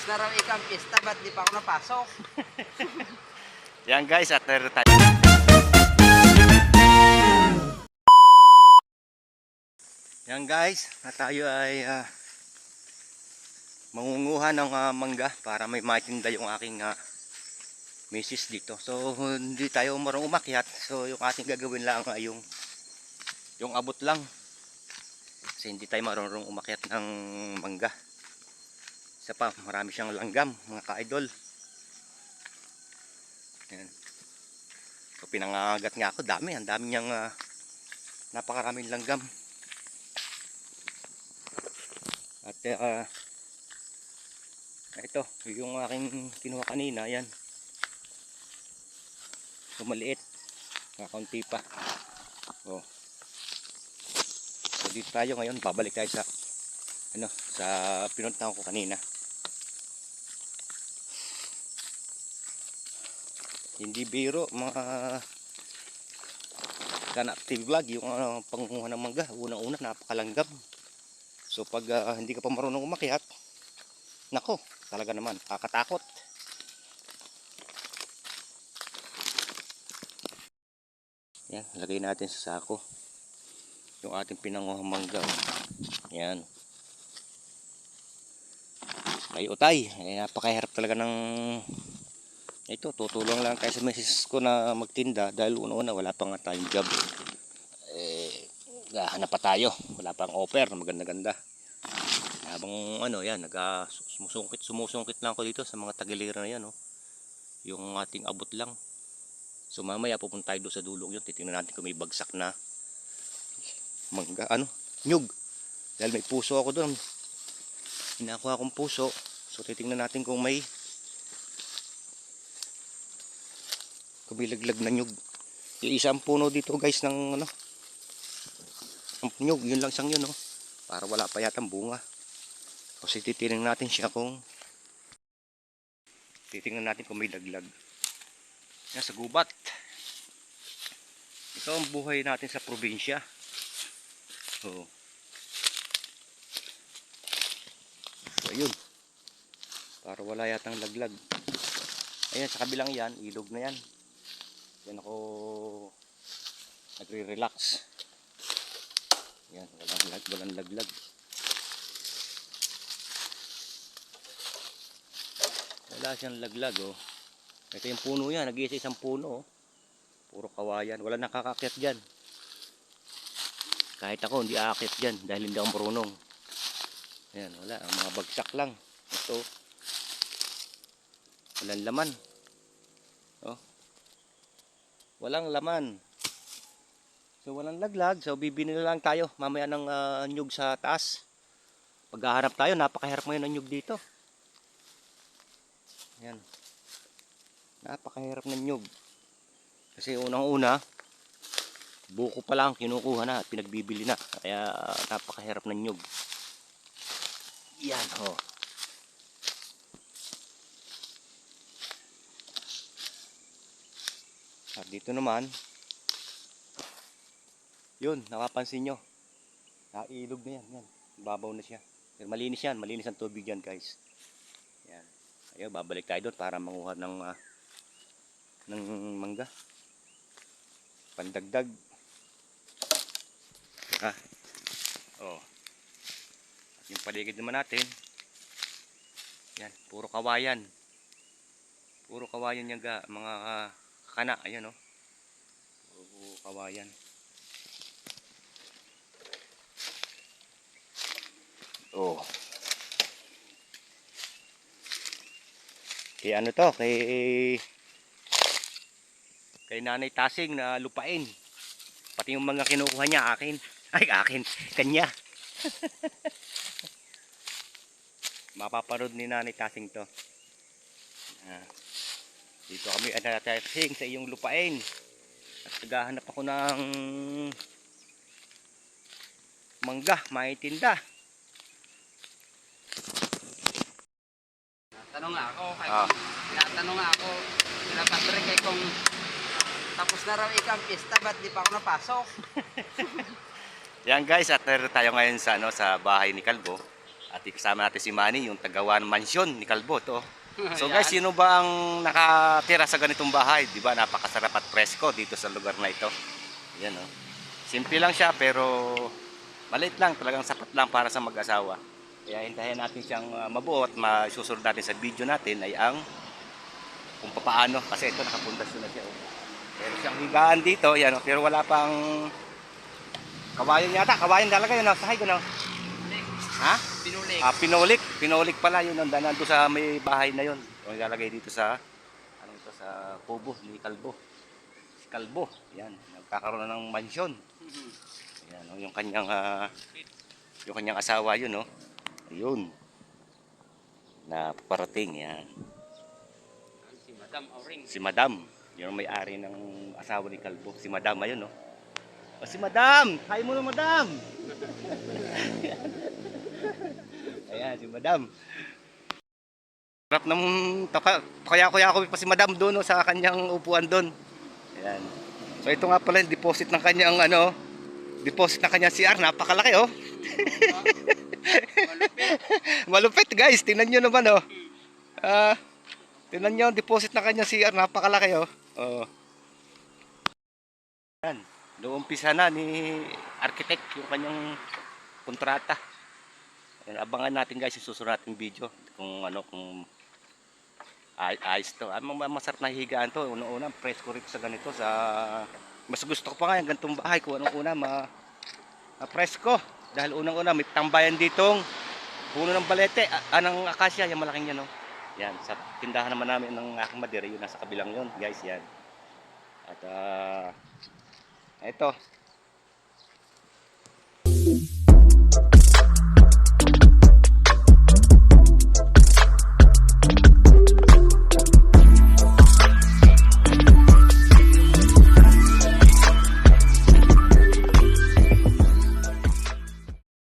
Tapos na raw ikang pista, ba't di pa ako napasok? Yan guys, at meron tayo. Yan guys, at tayo ay mangunguha ng mangga para may matinda yung aking misis dito. So hindi tayo marunong umakyat. So yung ating gagawin lang ay yung abot lang. Kasi hindi tayo marunong umakyat ng mangga. Isa pa, marami siyang langgam, mga ka-idol. Yan. So pinangagat nga ako, ang dami niyang napakaraming langgam. At ito, yung aking kinuha kanina, yan. So maliit, kaunti pa. Oh. So dito tayo ngayon, babalik tayo sa pinuntahan ko kanina. Hindi biro, mga active vlog yung pangunguha ng mangga. Unang-una, napakalanggam. So pag hindi ka pa marunong umakyat, nako, talaga naman, kakatakot. Yan, lagay natin sa sako yung ating pinanguhang mangga. Yan. May utay. Napakahirap talaga ng ito. Tutulong lang tayo sa misis ko na magtinda dahil una-una wala pang tayong job. Hanap pa tayo. Wala pang offer na maganda-ganda. Habang yan, sumusungkit lang ako dito sa mga tagilira na yan, yung ating abot lang. So mamaya pupunta tayo doon sa dulong yun. Titingnan natin kung may bagsak na mangga, nyug. Dahil may puso ako doon. Inakuha akong puso. So titingnan natin kung may laglag na nyug. Yung isang puno dito guys ng ang nyug, yun lang siyang yun, para wala pa yatang bunga. Kasi titingnan natin kung may laglag. Yan sa gubat. Ito ang buhay natin sa probinsya. So ayun, para wala yatang laglag. Ayan, sa kabilang yan, ilog na yan. Yan ako nagre-relax. Yan, walang laglag. Wala siyang laglag, Ito yung puno yan, nag-iisa isang puno, puro kawayan. Wala nakakakyat dyan. Kahit ako hindi aakyat dyan dahil hindi ako marunong. Ayan, wala, ang mga bagsak lang. Ito, walang laman. Walang laman. So walang laglag. So bibili na lang tayo mamaya ng nyug sa taas. Paghahanap tayo, napakahirap ngayon ng nyug dito. Ayan. Napakahirap ng nyug. Kasi unang-una, buko pa lang kinukuha na at pinagbibili na. Kaya napakahirap ng nyug. Yan, At dito naman, yun, napapansin nyo, nailog na yan, babaw na siya. Pero malinis yan, malinis ang tubig yan guys. Yan, ayun, babalik tayo doon para manguha ng mangga, pandagdag. At yung paligid naman natin, yan, puro kawayan yung mga kana, ayan, puro kawayan. Kay kay Nanay Tasing na lupain. Pati yung mga kinukuha niya akin. Kanya. Mapapanood ni Nanay Tasing to. Dito kami Tasing sa iyong lupain. At naghahanap ako ng mangga, may tinda. Tinatanong ako, sila Patrick, kung tapos na raw ikang pista, ba't di pa ako napasok? Yan guys, at meron tayo ngayon sa bahay ni Kalbo. At kasama natin si Manny, yung tagawa ng mansyon ni Kalbo to. So Yan. guys, sino ba ang nakatira sa ganitong bahay? Di ba? Napakasarap at presko dito sa lugar na ito. Yan oh. Simple lang siya pero maliit lang, talagang sapat lang para sa mag-asawa. Kaya hintayin natin siyang mabuo at masusunod natin sa video natin ay ang kung paano. Kasi ito nakapundasyon na siya. Oh. Pero siyang higaan dito, yan oh. Pero wala pang kawayan yata. Kawayan talaga yun oh. Sahay ko no. Ha? Pinulik. Pinolik. Pinolik pala yun. Nandun sa may bahay na yun. Yung ilalagay dito sa ano ito sa kubo ni Kalbo. Si Kalbo. Yan. Nagkakaroon na ng mansyon. Yan, oh, yung kanyang asawa yun, no. Ayun. Na paparating yan. Si Madam Auring. Si Madam, yung may-ari ng asawa ni Kalbo. Si Madam ayun, no. O si Madam, hi mo na Madam. Ayan, si Madam. Sarap ng kaya ko pa si Madam doon no, sa kanyang upuan doon. Ayan. So ito nga pala yung deposit ng kanyang deposit ng kanyang CR, napakalaki oh. Malupit. Malupit guys, tingnan nyo naman oh. Tingnan nyo ang deposit ng kanyang CR, napakalaki oh. Oh. Ayan, uumpisa na ni architect yung kanyang kontrata. Ayan, abangan natin guys yung susunod nating video kung kung ayos to. Masarap na higaan to. Una-una, presko rin sa ganito. Mas gusto ko pa nga yung ganitong bahay kung anong una presko. Dahil unang-una may tambayan ditong puno ng balete, ng akasya, yung malaking yan. No? Yan, sa tindahan naman namin ng aking madera, yun nasa kabilang yun guys. Yan. At ito,